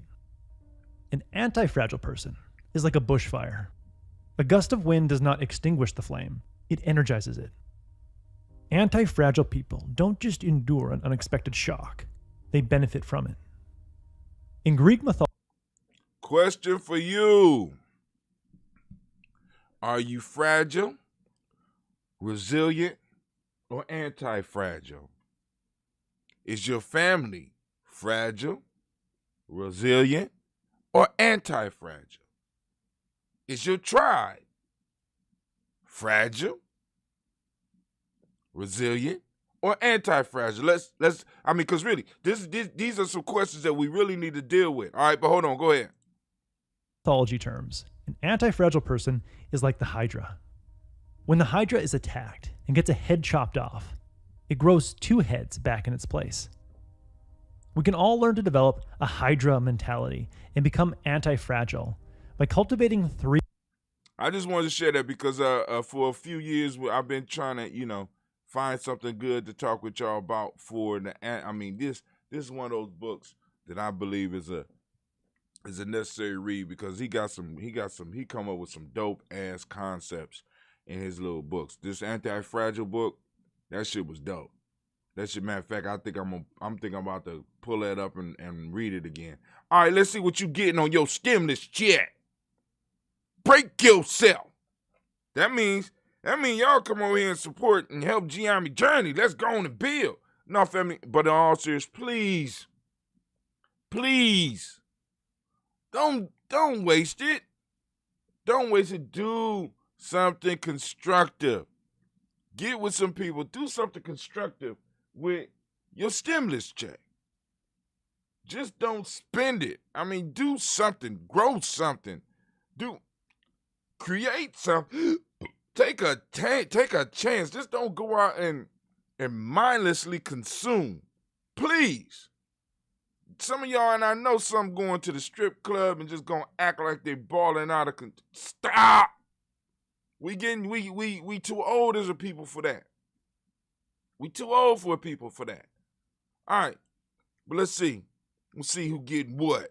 An anti-fragile person is like a bushfire. A gust of wind does not extinguish the flame, it energizes it. Anti-fragile people don't just endure an unexpected shock, they benefit from it. In Greek mythology, Question for you. Are you fragile, resilient, or anti-fragile? Is your family fragile, resilient, or anti-fragile? Is your tribe fragile, resilient, or anti-fragile? Because really, these are some questions that we really need to deal with. All right, but hold on, go ahead. Mythology terms, an anti-fragile person is like the Hydra. When the Hydra is attacked and gets a head chopped off, it grows 2 heads back in its place. We can all learn to develop a Hydra mentality and become anti-fragile by cultivating 3. I just wanted to share that because for a few years I've been trying to, find something good to talk with y'all about this is one of those books that I believe is a necessary read because he come up with some dope ass concepts in his little books. This Anti-Fragile book, that shit was dope. That shit, matter of fact, I'm thinking about to pull that up and read it again. All right, let's see what you getting on your stimulus check. Break yourself. That means y'all come over here and support and help Gianni Journey. Let's go on and build. No, family, but in all seriousness, please, don't waste it. Don't waste it. Do something constructive. Get with some people. Do something constructive with your stimulus check. Just don't spend it. Do something. Grow something. Create something. Take a chance. Just don't go out and mindlessly consume. Please. Some of y'all, and I know some going to the strip club and just gonna act like they balling out of stop. We too old as a people for that. We too old for people for that. All right, but let's see. We'll see who getting what.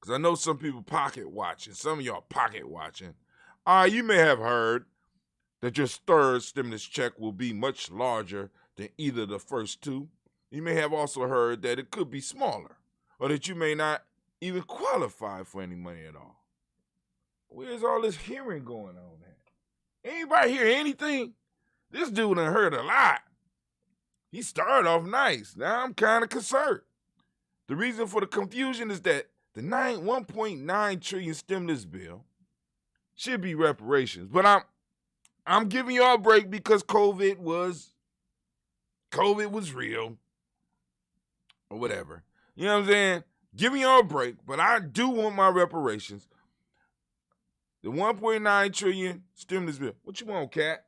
Because I know some people pocket watching. Some of y'all pocket watching. All right, you may have heard that your third stimulus check will be much larger than either of the first 2. You may have also heard that it could be smaller, or that you may not even qualify for any money at all. Where's all this hearing going on at? Anybody hear anything? This dude done heard a lot. He started off nice. Now I'm kind of concerned. The reason for the confusion is that the 1.9 trillion stimulus bill should be reparations, but I'm giving y'all a break because COVID was real or whatever. You know what I'm saying? Giving y'all a break, but I do want my reparations. The 1.9 trillion stimulus bill. What you want, Cat?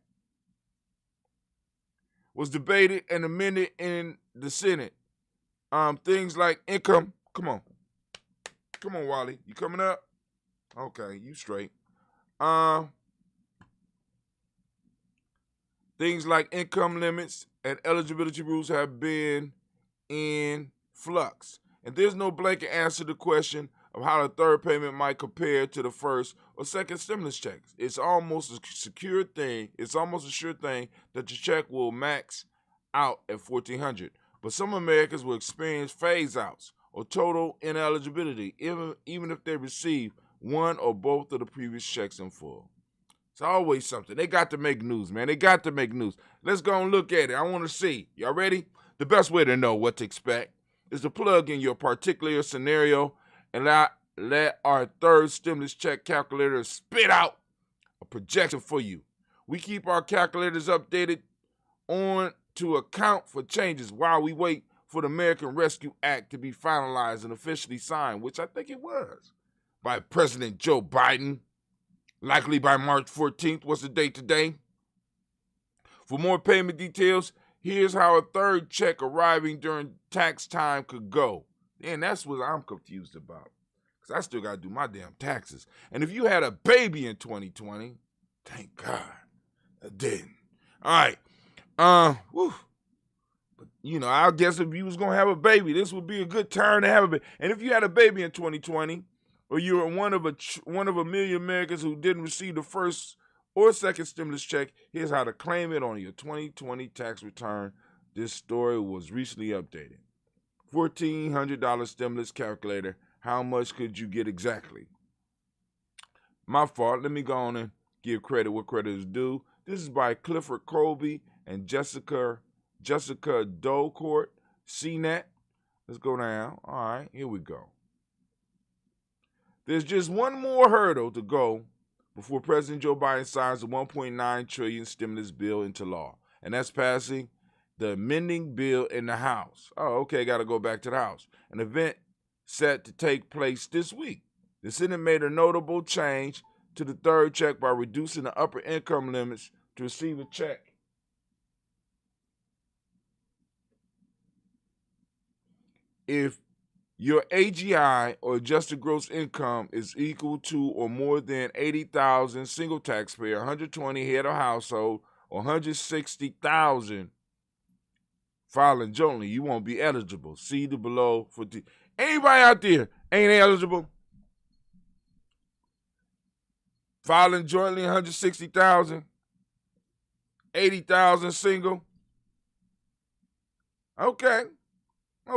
Was debated and amended in the Senate. Things like income. Come on, Wally. You coming up? Okay, you straight. Things like income limits and eligibility rules have been in flux. And there's no blanket answer to the question of how the third payment might compare to the first or second stimulus checks. It's almost a secure thing. It's almost a sure thing that your check will max out at $1,400. But some Americans will experience phase outs or total ineligibility, even if they receive one or both of the previous checks in full. It's always something. They got to make news, man. They got to make news. Let's go and look at it. I want to see. Y'all ready? The best way to know what to expect is to plug in your particular scenario and let our third stimulus check calculator spit out a projection for you. We keep our calculators updated on to account for changes while we wait for the American Rescue Act to be finalized and officially signed, which I think it was, by President Joe Biden, likely by March 14th. What's the date today? For more payment details, here's how a third check arriving during tax time could go. And that's what I'm confused about, because I still got to do my damn taxes. And if you had a baby in 2020, thank God I didn't. All right. But, I guess if you was going to have a baby, this would be a good time to have a baby. And if you had a baby in 2020, or you were one of a million Americans who didn't receive the first or second stimulus check, here's how to claim it on your 2020 tax return. This story was recently updated. $1,400 stimulus calculator. How much could you get exactly? My fault. Let me go on and give credit where credit is due. This is by Clifford Colby and Jessica Docourt, CNET. Let's go down. All right, here we go. There's just one more hurdle to go before President Joe Biden signs the $1.9 trillion stimulus bill into law, and that's passing the amending bill in the House. Oh, okay, got to go back to the House. An event set to take place this week. The Senate made a notable change to the third check by reducing the upper income limits to receive a check. If your AGI, or adjusted gross income, is equal to or more than $80,000 single taxpayer, 120 head of household, or 160,000 filing jointly, you won't be eligible. See the below for anybody out there ain't eligible. Filing jointly, 160,000, 80,000 single. Okay. I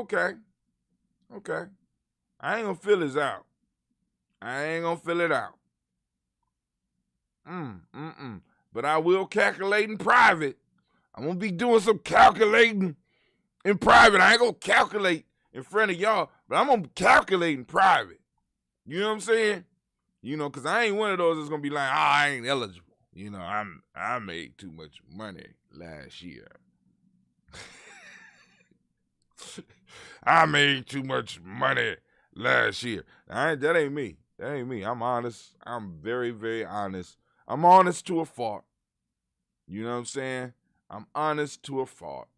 ain't gonna fill this out. I ain't gonna fill it out. But I will calculate in private. I'm gonna be doing some calculating in private. I ain't gonna calculate in front of y'all, but I'm gonna calculate in private. You know what I'm saying? Because I ain't one of those that's gonna be like, I ain't eligible. I made too much money last year. I made too much money last year. That ain't me. I'm honest. I'm very, very honest. I'm honest to a fault. You know what I'm saying? I'm honest to a fault.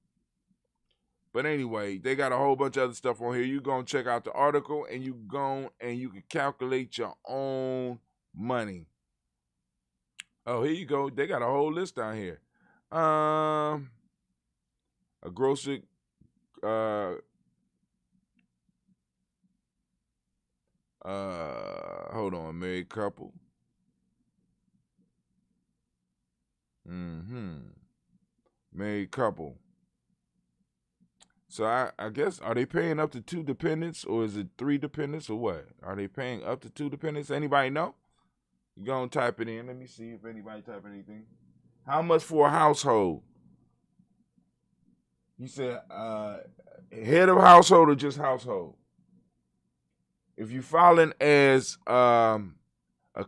But anyway, they got a whole bunch of other stuff on here. You go and check out the article, and you go and you can calculate your own money. Oh, here you go. They got a whole list down here. A grocery hold on, married couple. Married couple. So I guess, are they paying up to 2 dependents, or is it 3 dependents, or what? Are they paying up to 2 dependents? Anybody know? You gonna type it in. Let me see if anybody type anything. How much for a household? He said head of household or just household? If you filing as a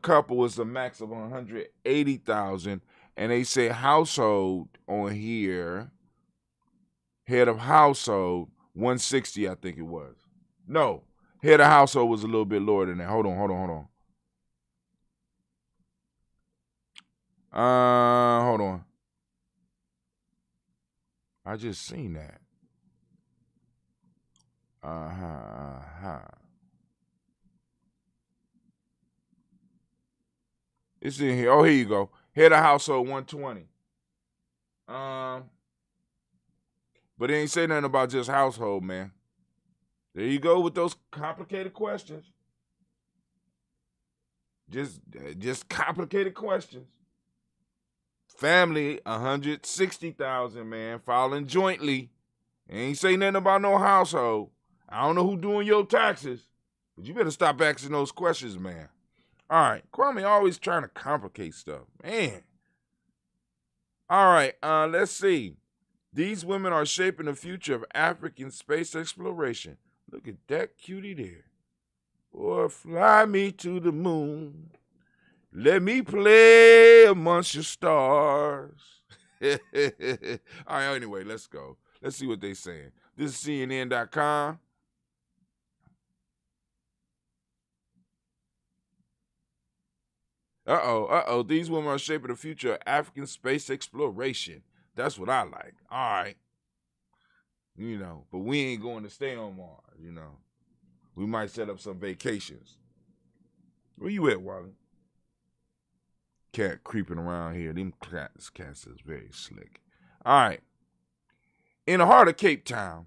couple, it's a max of 180,000, and they say household on here. Head of household 160, I think it was. No, head of household was a little bit lower than that. Hold on. Hold on. I just seen that. It's in here. Oh, here you go. Head of household 120. But it ain't say nothing about just household, man. There you go with those complicated questions. Just complicated questions. Family, 160,000, man, filing jointly. Ain't say nothing about no household. I don't know who doing your taxes, but you better stop asking those questions, man. All right, Kwame always trying to complicate stuff, man. All right, let's see. These women are shaping the future of African space exploration. Look at that cutie there. Or fly me to the moon. Let me play amongst your stars. All right, anyway, let's go. Let's see what they're saying. This is CNN.com. These women are shaping the future of African space exploration. That's what I like. All right. But we ain't going to stay on Mars, We might set up some vacations. Where you at, Wally? Cat creeping around here. Them cats is very slick. All right. In the heart of Cape Town,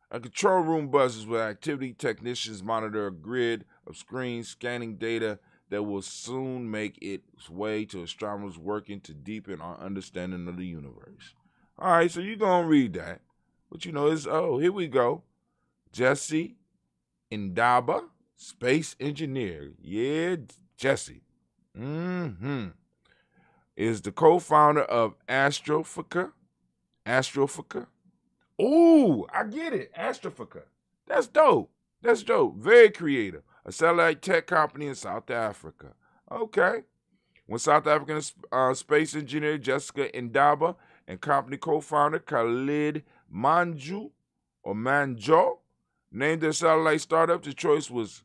a control room buzzes with activity technicians monitor a grid of screens scanning data that will soon make its way to astronomers working to deepen our understanding of the universe. All right, so you're going to read that. But here we go. Jesse Indaba, space engineer. Yeah, Jesse. Is the co-founder of Astrophica. Ooh, I get it. Astrophica. That's dope. Very creative. A satellite tech company in South Africa. Okay. When South African space engineer Jessica Indaba and company co-founder Khalid Manjo named their satellite startup, the choice was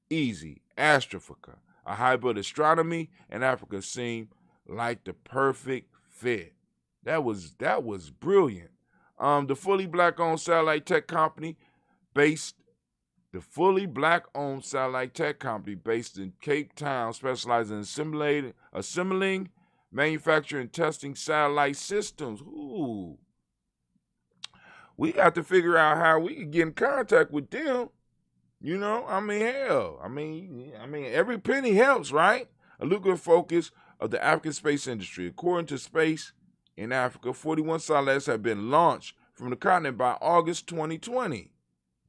easy. Astrophica, a hybrid astronomy and Africa seemed like the perfect fit. That was brilliant. The fully black-owned satellite tech company based in Cape Town specializes in assembling, manufacturing, and testing satellite systems. Ooh. We got to figure out how we can get in contact with them. Hell. Every penny helps, right? A lucrative focus of the African space industry. According to Space in Africa, 41 satellites have been launched from the continent by August 2020.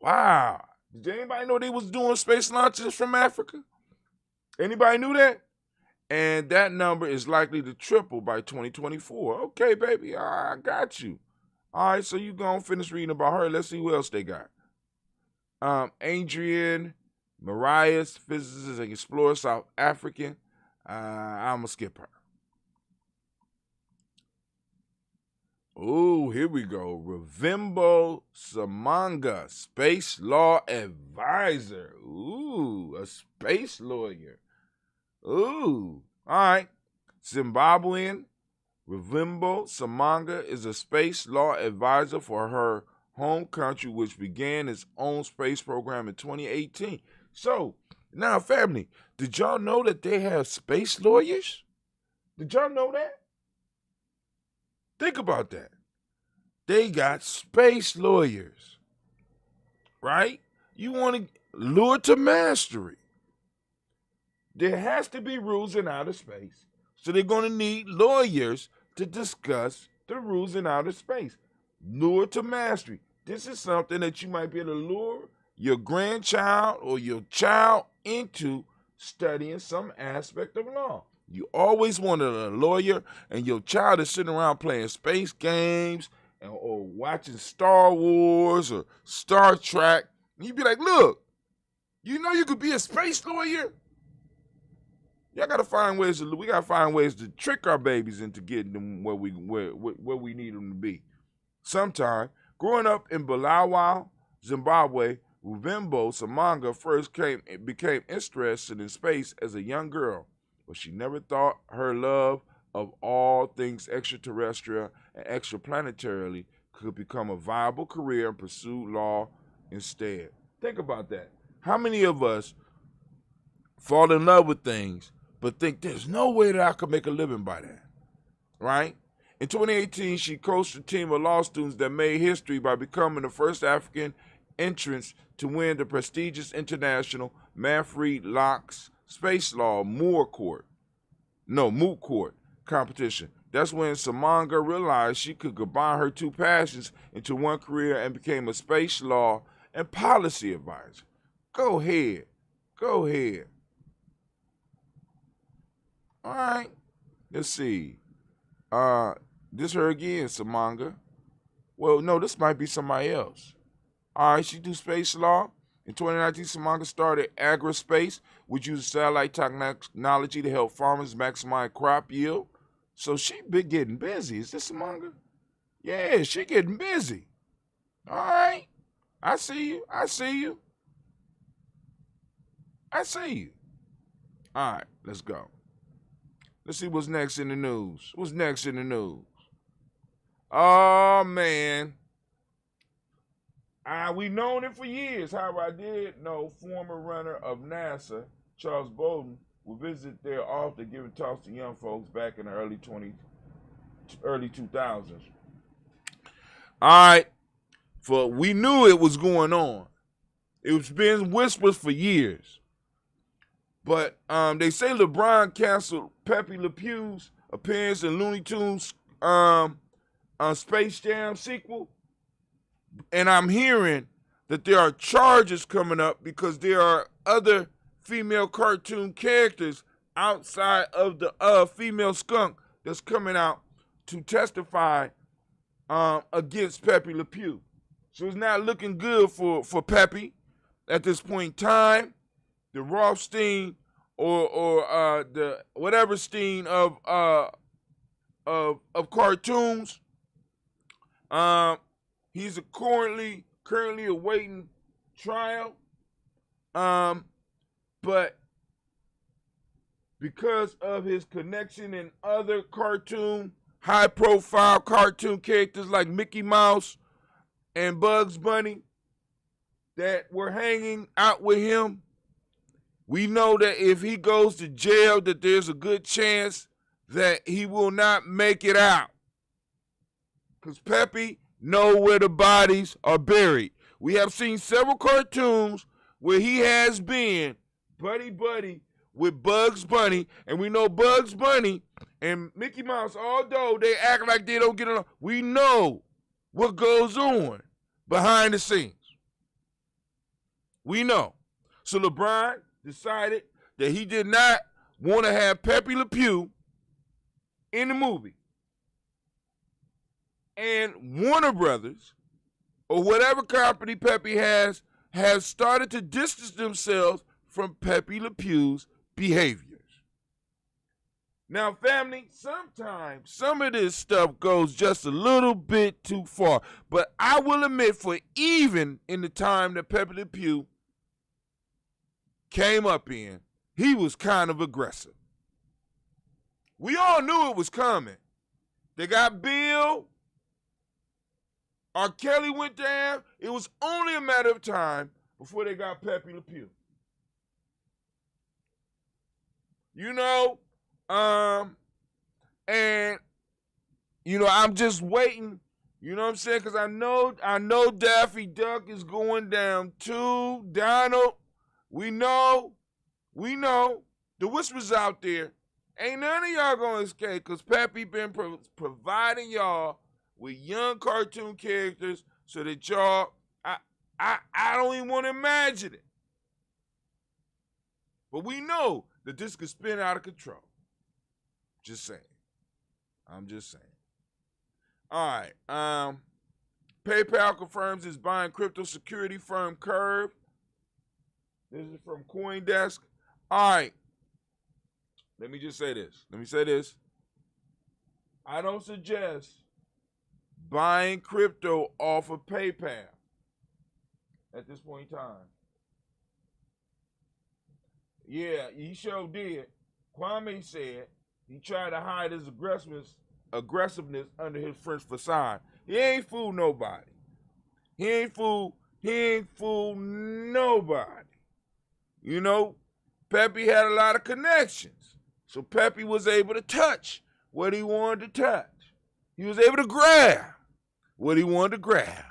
Wow. Did anybody know they was doing space launches from Africa? Anybody knew that? And that number is likely to triple by 2024. Okay, baby, I got you. All right, so you go and finish reading about her. Let's see who else they got. Adrian Marias, physicist and explorer, South African. I'm going to skip her. Ooh, here we go. Revimbo Samanga, space law advisor. Ooh, a space lawyer. Ooh, all right. Zimbabwean Revimbo Samanga is a space law advisor for her home country, which began its own space program in 2018. So, now, family, did y'all know that they have space lawyers? Did y'all know that? Think about that. They got space lawyers, right? You want to lure to mastery. There has to be rules in outer space. So they're going to need lawyers to discuss the rules in outer space. Lure to mastery. This is something that you might be able to lure your grandchild or your child into studying some aspect of law. You always wanted a lawyer, and your child is sitting around playing space games or watching Star Wars or Star Trek. And you'd be like, look, you know you could be a space lawyer? We gotta find ways to trick our babies into getting them where we need them to be. Sometime, growing up in Bulawayo, Zimbabwe, Ruvembo Samanga first became interested in space as a young girl, but she never thought her love of all things extraterrestrial and extraplanetarily could become a viable career and pursue law instead. Think about that. How many of us fall in love with things but think there's no way that I could make a living by that, right? In 2018, she coached a team of law students that made history by becoming the first African entrants to win the prestigious international Manfred Locke's Space Law Moot Court competition. That's when Samanga realized she could combine her two passions into one career and became a space law and policy advisor. Go ahead. All right, let's see. This her again, Samanga. Well, no, this might be somebody else. All right, she do space law. In 2019, Samanga started AgriSpace, which uses satellite technology to help farmers maximize crop yield. So she been getting busy. Is this Samanga? Yeah, she getting busy. All right, I see you. All right, let's go. Let's see what's next in the news. Oh, man. We known it for years. However, I did know former runner of NASA, Charles Bolden, would visit there often, giving talks to young folks back in the early 2000s. All right. We knew it was going on. It was been whispers for years. But they say LeBron canceled Pepe Le Pew's appearance in Looney Tunes Space Jam sequel. And I'm hearing that there are charges coming up because there are other female cartoon characters outside of the female skunk that's coming out to testify against Pepe Le Pew. So it's not looking good for Pepe at this point in time. The Rothstein or the whatever Stein of cartoons. He's currently awaiting trial. But because of his connection in other high-profile cartoon characters like Mickey Mouse and Bugs Bunny that were hanging out with him, we know that if he goes to jail, that there's a good chance that he will not make it out. Because Pepe know where the bodies are buried. We have seen several cartoons where he has been buddy with Bugs Bunny, and we know Bugs Bunny and Mickey Mouse, although they act like they don't get along, we know what goes on behind the scenes. We know. So LeBron decided that he did not want to have Pepe Le Pew in the movie. And Warner Brothers, or whatever company Pepe has started to distance themselves from Pepe Le Pew's behaviors. Now, family, sometimes some of this stuff goes just a little bit too far. But I will admit, for even in the time that Pepe Le Pew came up in, he was kind of aggressive. We all knew it was coming. They got Bill. R. Kelly went down. It was only a matter of time before they got Pepe Le Pew. I'm just waiting. You know what I'm saying? Because I know Daffy Duck is going down too. Donald, we know. The whispers out there. Ain't none of y'all going to escape because Pepe been providing y'all with young cartoon characters so that y'all, I don't even want to imagine it. But we know that this could spin out of control. Just saying. I'm just saying. All right. PayPal confirms it's buying crypto security firm Curve. This is from CoinDesk. All right. Let me just say this. I don't suggest buying crypto off of PayPal at this point in time. Yeah, he sure did. Kwame said he tried to hide his aggressiveness under his French facade. He ain't fooled nobody. He ain't fooled nobody. You know, Pepe had a lot of connections. So Pepe was able to touch what he wanted to touch. He was able to grab what he wanted to grab.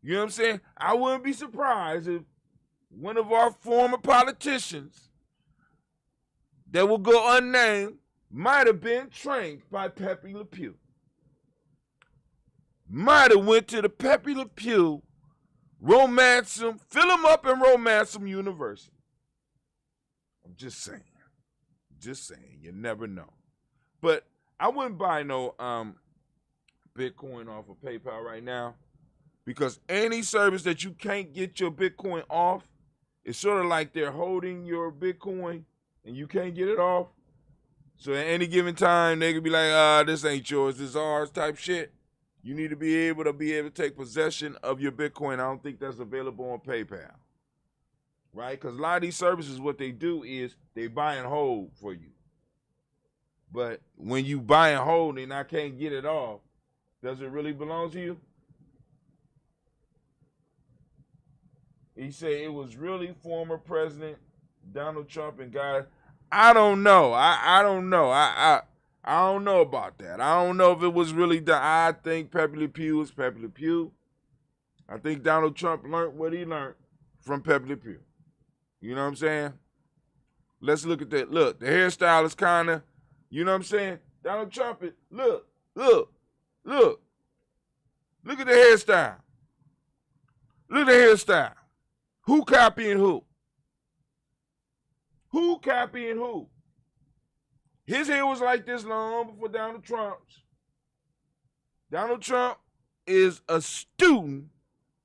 You know what I'm saying? I wouldn't be surprised if one of our former politicians that will go unnamed might have been trained by Pepe Le Pew. Might have went to the Pepe Le Pew, romance him, fill him up and romance him university. I'm just saying. You never know. But I wouldn't buy no Bitcoin off of PayPal right now, because any service that you can't get your Bitcoin off, it's sort of like they're holding your Bitcoin and you can't get it off. So at any given time, they could be like, this ain't yours, this is ours type shit. You need to be able to take possession of your Bitcoin. I don't think that's available on PayPal. Right? Because a lot of these services, what they do is they buy and hold for you. But when you buy and hold and I can't get it off, does it really belong to you? He said it was really former President Donald Trump and guys. I don't know. I don't know. I don't know about that. I don't know if it was really done. I think Pepe Le Pew is Pepe Le Pew. I think Donald Trump learned what he learned from Pepe Le Pew. You know what I'm saying? Let's look at that. Look, the hairstyle is kind of, you know what I'm saying? Donald Trump, look at the hairstyle. Look at the hairstyle. Who copying who? Who copying who? His hair was like this long before Donald Trump's. Donald Trump is a student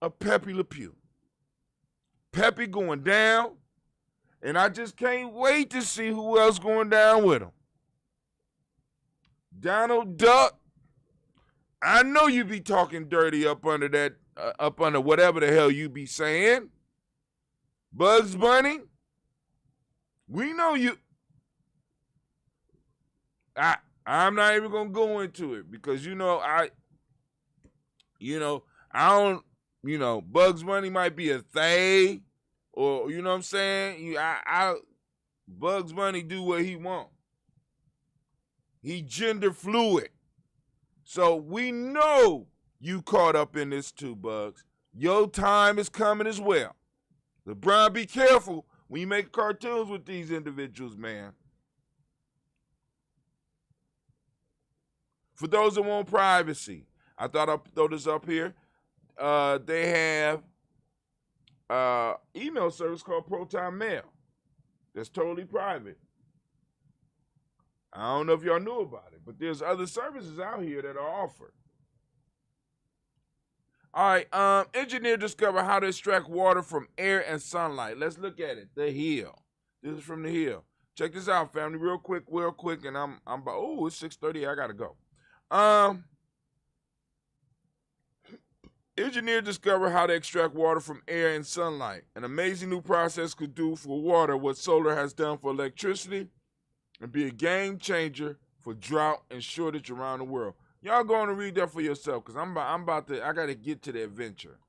of Pepe Le Pew. Pepe going down, and I just can't wait to see who else going down with him. Donald Duck, I know you be talking dirty up under that, up under whatever the hell you be saying. Bugs Bunny, we know you. I'm not even gonna go into it because I don't, Bugs Bunny might be a they, or you know what I'm saying. Bugs Bunny do what he want. He gender fluid, so we know you caught up in this too, Bugs. Your time is coming as well. LeBron, be careful when you make cartoons with these individuals, man. For those that want privacy, I thought I'd throw this up here. They have email service called Proton Mail that's totally private. I don't know if y'all knew about it, but there's other services out here that are offered. All right, engineer discovered how to extract water from air and sunlight. Let's look at it. The Hill. This is from The Hill. Check this out, family, real quick, and I'm about, it's 6:30, I gotta go. Engineer discovered how to extract water from air and sunlight. An amazing new process could do for water what solar has done for electricity and be a game changer for drought and shortage around the world. Y'all go on and read that for yourself, because I gotta get to the adventure.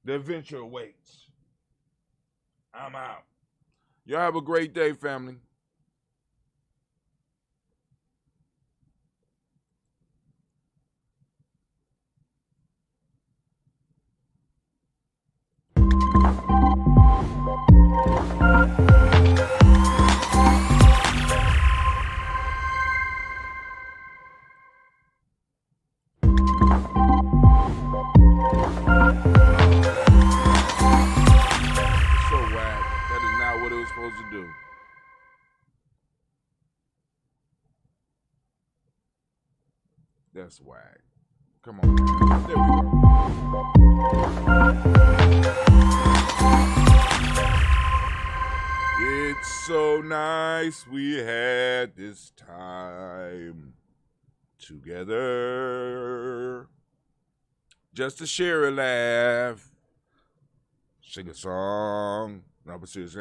The adventure awaits. I'm out. Y'all have a great day, family. supposed to do. That's whack. Come on. There we go. It's so nice we had this time together. Just to share a laugh, sing a song, no, but seriously,